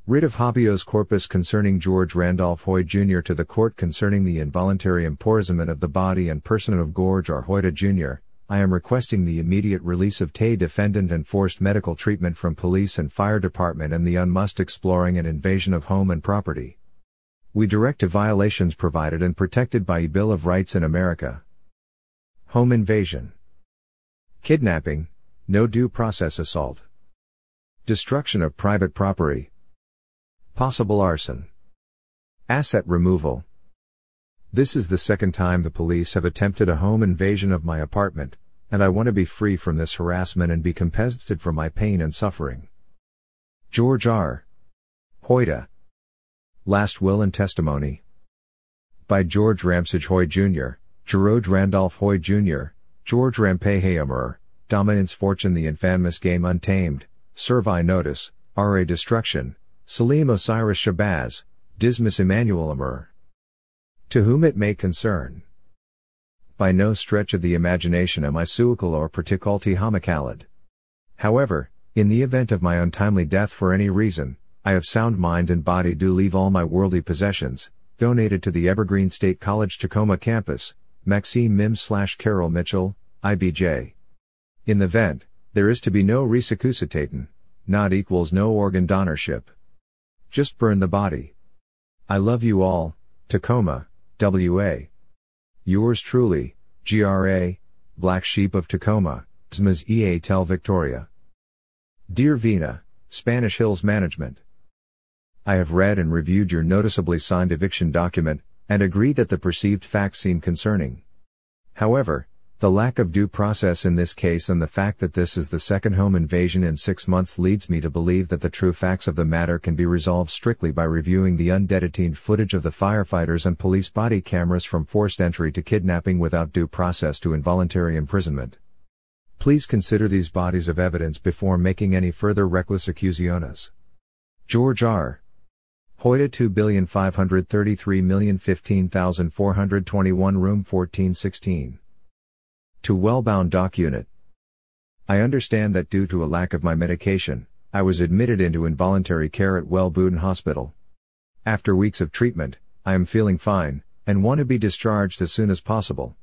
Writ of Habeaus Corpus concerning George Randolph Hoyte Jr. to the court concerning the involuntary imprisonment of the body and person of George R. Hoyte Jr. I am requesting the immediate release of Tay defendant and forced medical treatment from police and fire department and the unmust exploring and invasion of home and property. We direct to violations provided and protected by a Bill of Rights in America. Home invasion. Kidnapping, no due process assault. Destruction of private property. Possible arson. Asset removal. This is the second time the police have attempted a home invasion of my apartment, and I want to be free from this harassment and be compensated for my pain and suffering. George R. Hoyte. Last Will and Testimony. By George Ramsage Hoyte Jr., George Randolph Hoyte Jr., George Rampayhammer, Dominance Fortune the Infamous Game Untamed, Servi Notice, R.A. Destruction, Salim Osiris Shabazz, Dismas Emmanuel Amur. To whom it may concern. By no stretch of the imagination am I suical or particularly homicalid. However, in the event of my untimely death for any reason, I have sound mind and body do leave all my worldly possessions, donated to the Evergreen State College Tacoma campus, Maxime Mims / Carol Mitchell, IBJ. In the event, there is to be no resuscitatin, not equals no organ donorship. Just burn the body. I love you all, Tacoma, W.A. Yours truly, G.R.A., Black Sheep of Tacoma, Dismas E.A. Tel Victoria. Dear Vina, Spanish Hills Management. I have read and reviewed your noticeably signed eviction document, and agree that the perceived facts seem concerning. However, the lack of due process in this case and the fact that this is the second home invasion in 6 months leads me to believe that the true facts of the matter can be resolved strictly by reviewing the unedited footage of the firefighters and police body cameras from forced entry to kidnapping without due process to involuntary imprisonment. Please consider these bodies of evidence before making any further reckless accusaciones. George R. Hoyte 2,533,015,421 Room 1416. To Wellfound Doc Unit. I understand that due to a lack of my medication, I was admitted into involuntary care at Wellfound Hospital. After weeks of treatment, I am feeling fine, and want to be discharged as soon as possible.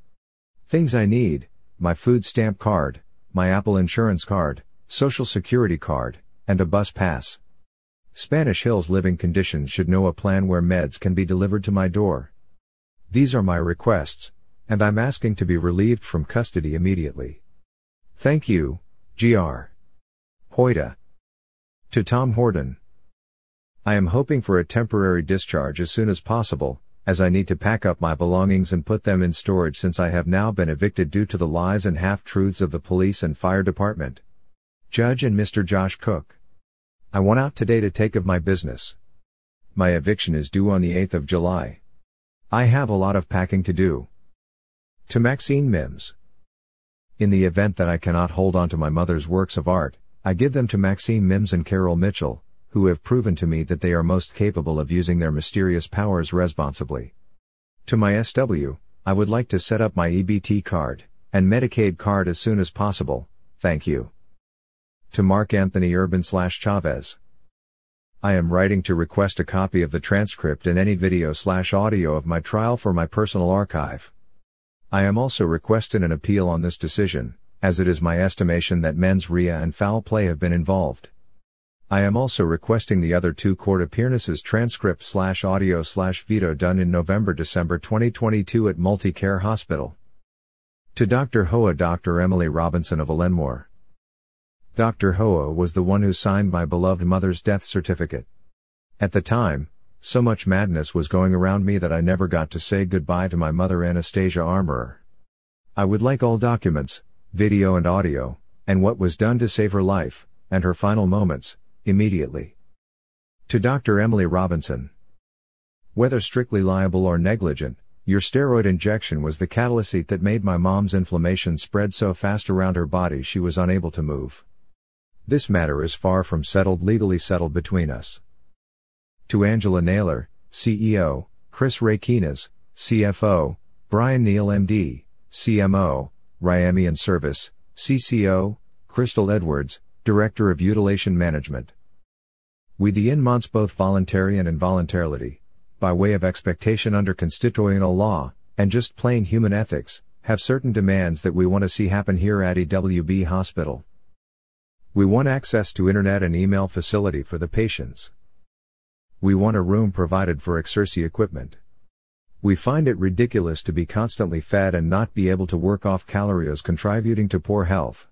Things I need: my food stamp card, my Apple insurance card, Social Security card, and a bus pass. Spanish Hills Living Conditions should know a plan where meds can be delivered to my door. These are my requests, and I'm asking to be relieved from custody immediately. Thank you, Gr. Hoyte. To Tom Horton. I am hoping for a temporary discharge as soon as possible, as I need to pack up my belongings and put them in storage since I have now been evicted due to the lies and half-truths of the police and fire department. Judge and Mr. Josh Cook. I want out today to take of my business. My eviction is due on the 8th of July. I have a lot of packing to do. To Maxine Mims. In the event that I cannot hold on to my mother's works of art, I give them to Maxine Mims and Carol Mitchell, who have proven to me that they are most capable of using their mysterious powers responsibly. To my SW, I would like to set up my EBT card and Medicaid card as soon as possible, thank you. To Mark Anthony Urban / Chavez. I am writing to request a copy of the transcript and any video / audio of my trial for my personal archive. I am also requesting an appeal on this decision, as it is my estimation that mens rea and foul play have been involved. I am also requesting the other 2 court appearances transcript / audio / veto done in November-December 2022 at Multicare Hospital. To Dr. Hoa Dr. Emily Robinson of Ellenmore. Dr. Hoa was the one who signed my beloved mother's death certificate. At the time, so much madness was going around me that I never got to say goodbye to my mother Anastasia Armorer. I would like all documents, video and audio, and what was done to save her life, and her final moments, immediately. To Dr. Emily Robinson. Whether strictly liable or negligent, your steroid injection was the catalyst that made my mom's inflammation spread so fast around her body she was unable to move. This matter is far from legally settled between us. To Angela Naylor, CEO, Chris Rakinas, CFO, Brian Neal MD, CMO, Ryami and Service, CCO, Crystal Edwards, Director of Utilization Management. We the in months both voluntary and involuntarily, by way of expectation under constitutional law, and just plain human ethics, have certain demands that we want to see happen here at EWB Hospital. We want access to internet and email facility for the patients. We want a room provided for exercise equipment. We find it ridiculous to be constantly fed and not be able to work off calories contributing to poor health.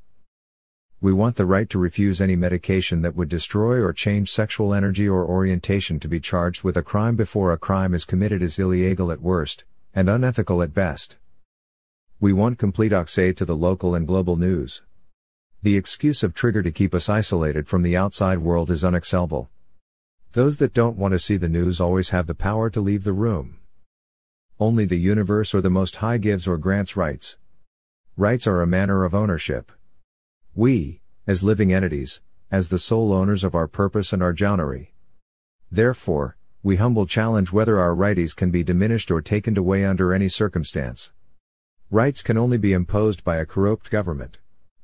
We want the right to refuse any medication that would destroy or change sexual energy or orientation, to be charged with a crime before a crime is committed is illegal at worst, and unethical at best. We want complete access to the local and global news. The excuse of trigger to keep us isolated from the outside world is unacceptable. Those that don't want to see the news always have the power to leave the room. Only the universe or the Most High gives or grants rights. Rights are a manner of ownership. We, as living entities, as the sole owners of our purpose and our journey. Therefore, we humble challenge whether our rights can be diminished or taken away under any circumstance. Rights can only be imposed by a corrupt government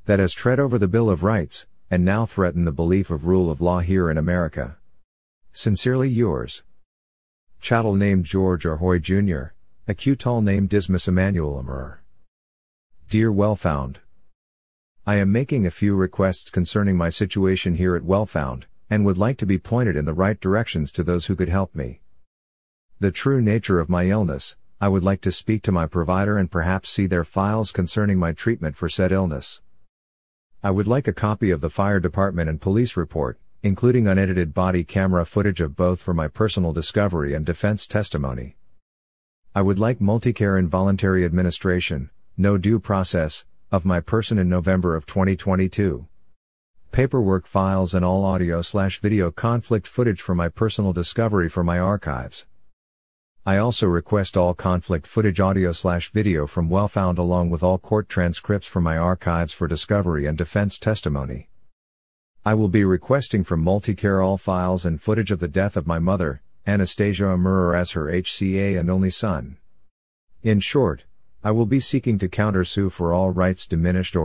that has tread over the Bill of Rights, and now threaten the belief of rule of law here in America. Sincerely yours. Chattel named George R. Hoyte Jr., Acutal named Dismas Emmanuel Amur. Dear Wellfound, I am making a few requests concerning my situation here at Wellfound, and would like to be pointed in the right directions to those who could help me. The true nature of my illness, I would like to speak to my provider and perhaps see their files concerning my treatment for said illness. I would like a copy of the fire department and police report, including unedited body camera footage of both for my personal discovery and defense testimony. I would like Multicare involuntary administration, no due process, of my person in November of 2022. Paperwork files and all audio/video conflict footage for my personal discovery for my archives. I also request all conflict footage audio/video from Wellfound along with all court transcripts for my archives for discovery and defense testimony. I will be requesting from Multicare all files and footage of the death of my mother, Anastasia Amur, as her HCA and only son. In short, I will be seeking to countersue for all rights diminished or